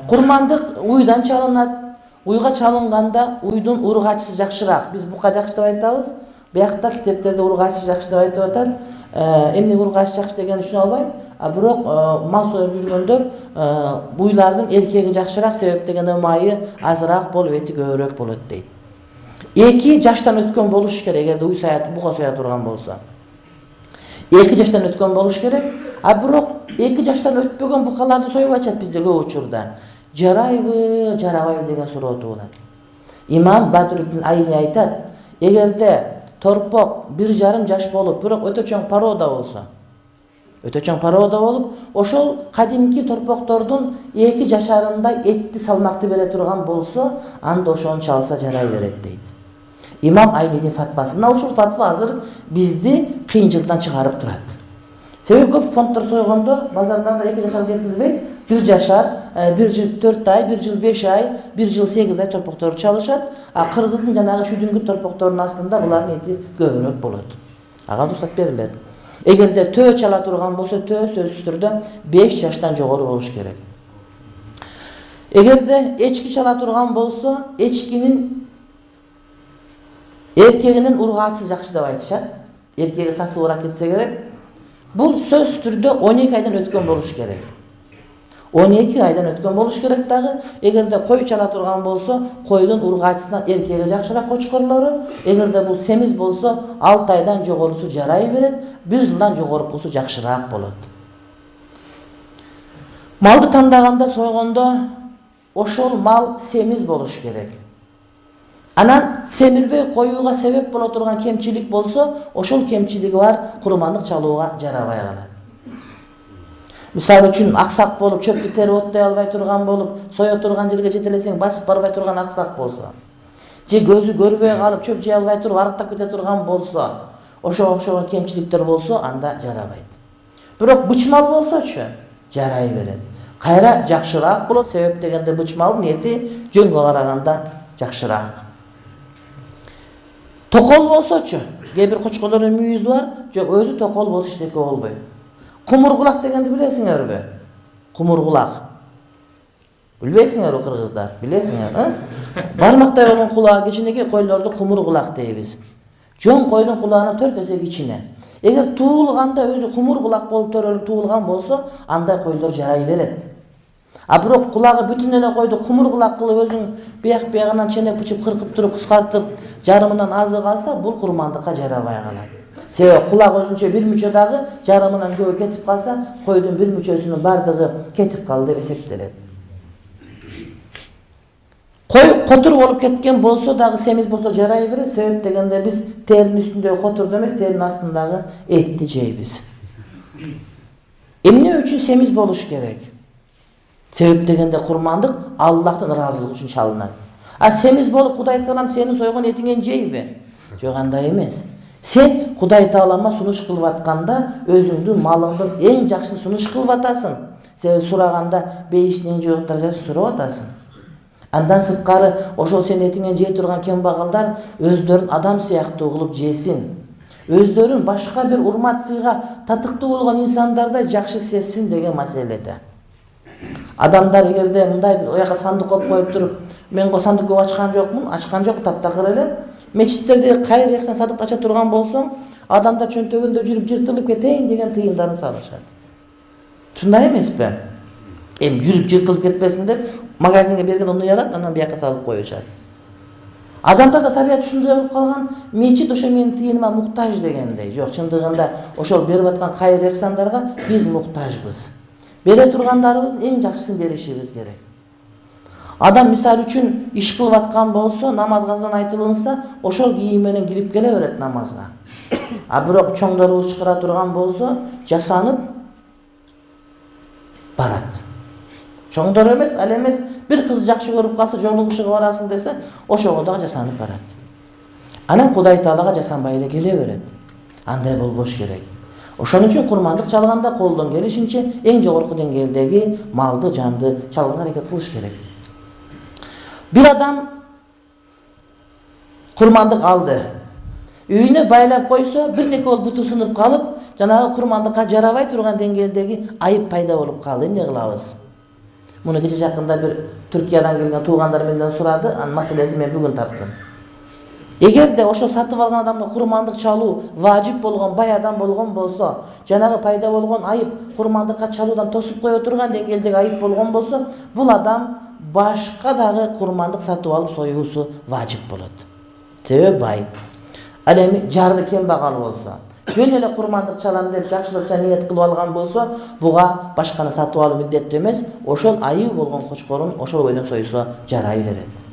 Kurmandık uydan çalınat. Uyga çalınganda uydun urgachысы жакшыраак. Биз бука жакшы деп айтабыз. Биякта китептерде ургачысы жакшы деп айтып атат. Эмне ургачы жакшы дегенди түшүнө албайм. Бирок мал союп жүргөндөр буйлардын эркеги жакшыраак, себеп дегенде майы азыраак болуп, эти көбүрөөк болот дейт. 2 жаштан өткөн болуш керек, эгерде уй саят, бука соя турган болсо. 2 жаштан өткөн болуш керек. Бирок 2 жаштан өтпөгөн букаларды союп ачат бизде көп учурда. Жарайбы, жарабайбы деген суроо туулат. Имам Бадруддин Айни айтат, эгерде торпок 1,5 жаш болуп, бирок өтө чоң порода болсо, ошол кадимки торпоктордун 2 жашарындай этти салмакты бере турган болсо, анда ошону чалса жарай берет дейт. Имам Айнидин фатвасы. Мына ушул фатва азыр бизди кыйынчылыктан чыгарып турат. Себеби көп фонддор сойгондо базарларда 2 жашар жеткизбейт, 1 жашар, 1 жыл 4 ай, 1 жыл 5 ай, 1 жыл 8 ай торпокторду чалышат. Кыргыздын жанагы шүдүнгү торпокторунун астында булардын эти көбүрөөк болот. Ага уруксат берилет. Эгерде төө чала турган болсо, төө сөзсүз түрдө 5 жаштан жогору болуш керек. Эгерде эчки чала турган болсо, эчкинин эркегинин ургачысы жакшы деп айтышат. Эркеги сасыбыраак кетсе керек. Бул сөзсүз түрдө 12 айдан өткөн болуш керек. 12 айдан өткөн болуш керек дагы. Эгерде кой чала турган болсо, койдун ургачысынан эркеги жакшыраак кочкорлору, эгерде бул семиз болсо, 6 айдан жогорусу жарай берет, 1 жылдан жогорусу жакшыраак болот. Малды тандаганда, сойгондо ошол мал семиз болуш керек. Анан семирбей коюуга себеп боло турган кемчилик болсо, ошол кемчилиги бар курмандык чалууга жарабай калат. Мисалы үчүн аксак болуп, чөптү терип оттой албай турган болуп, соя турган жерге жетелесең басып барбай турган аксак болсо, же көзү көрбөй калып, чөп жей албай туруп арыктап кете турган болсо, ошого окшогон кемчиликтер болсо, анда жарабайт. Бирок бычмал болсочу жарай берет. Кайра жакшыраак болот, себеп дегенде бычмалдын эти жөнгө караганда жакшыраак. Токол болсочу, кээ бир кочкорлордун мүйүзү бар, жок өзү токол болсо эчтеке болбойт. Кумургулак дегенди билесиңерби? Кумургулак. Билбейсиңерби кыргыздар? Билесиңер, бармактай болгон кулагы кичинекей койлорду кумургулак дейбиз. Жон койдун кулагынан 4 эсе кичине. Эгер туулганда өзү кумургулак болуп төрөлүп туулган болсо, андай койлор жарай берет. Бирок кулагы бүтүн эле койду кумургулак кылып өзүң бияк-биягынан ченеп пучуп кыркып туруп кыскартып, жарымынан азы калса, бул курмандыкка жарабай калат. Себеби кулак өзүнчө бир мүчө дагы жарымынан көбү кетип калса, койдун бир мүчөсүнүн бардыгы кетип калды деп эсептелет. Кой котур болуп кеткен болсо дагы семиз болсо жарай берет, себеп дегенде биз теринин үстүндөгү котурду эмес, теринин астындагы этти жейбиз. Эмне үчүн семиз болуш керек? Себеп дегенде курмандык Аллахтын ыраазылыгы үчүн чалынат. Семиз болуп Кудай Таалам сенин сойгон этиңен жейби? Жок, андай эмес. Сен Кудай Таалама сунуш кылып атканда өзүңдүн малыңдын эң жакшы сунуш кылып атасың. Себеби сураганда бейиштин жок даражасын сурап атасың. Андан сырткары ошол сен этиңен жей турган кембагалдар өздөрүн адам сыяктуу кылып жесин. Өздөрүн башка бир урмат сыйга татыктуу болгон инсандардай жакшы сезсин деген маселеде. Адамдар эгерде мындай ояка сандык коюп коюп туруп, мен сандык көп ачкан жокмун, ачкан жок, таптакыр эле. Мечиттерде кайыр яксан садык ача турган болсоң, адамдар чөнтөгүндө жүрүп жыртылып кетейин деген тыйындарын салышат. Ушундай эмеспи? Жүрүп жыртылып кетпесин деп магазинге берген уну алат, анан бияка салып коюшат. Адамдарда табият ушундай болуп калган, мечит ошо менин тыйыныма муктаж дегендей. Жок, чындыгында ошол берип аткан кайыр яксандарга биз муктажбыз. Бере тургандарыбыздын эң жакшысын беришибиз керек. Адам мисалы үчүн иш кылып аткан болсо, намазга азан айтылынса, ошол кийим менен кирип келе берет намазга. Бирок чоңдорубуз чыгара турган болсо, жасанып барат. Чоңдор эмес, ал эмес, бир кыз жакшы көрүп калса, жолугушуга барасың десе, ошого дагы жасанып барат. Анан Кудай Таалага жасанбай эле келе берет. Андай болбош керек. Ошон үчүн курмандык чалганда колдон келишинче эң жогорку деңгээлдеги малды, жанды чалганга аракет кылыш керек. Bir adam kurmandık aldı. Үйүнө байлап койсо, бир неке бол буту сынып калып, жанагы курмандыкка жарабай турган деңгээлдеги айып пайда болуп калды. Эмне кылабыз? Bunu kecha yakında bir Türkiye'den gelgen tuğanlar menden soradı. An masalesi men bugün taptım. Eğer de oşo satıp algan adamga kurmandık çalуу vacip bolgon bayadan bolgon bolsa, janagı payda bolgon ayıp kurmandıkka çalуудан tosup koyo turgan dеңгээлдеги ayıp bolgon bolsa, bul adam başka dagы kurmandık satıp alıp soyuusu vacip bolot. Sebep ayıp. Al эми jardy kembagal bolsa, jön ele kurmandık çalam dep jakşылыкça niyet kılıp algan bolsa, buga başkаны satıp alуу милдеттүү эмес, oşol ayıp bolgon koçkorun oşol boydan soyusa jarayı beret.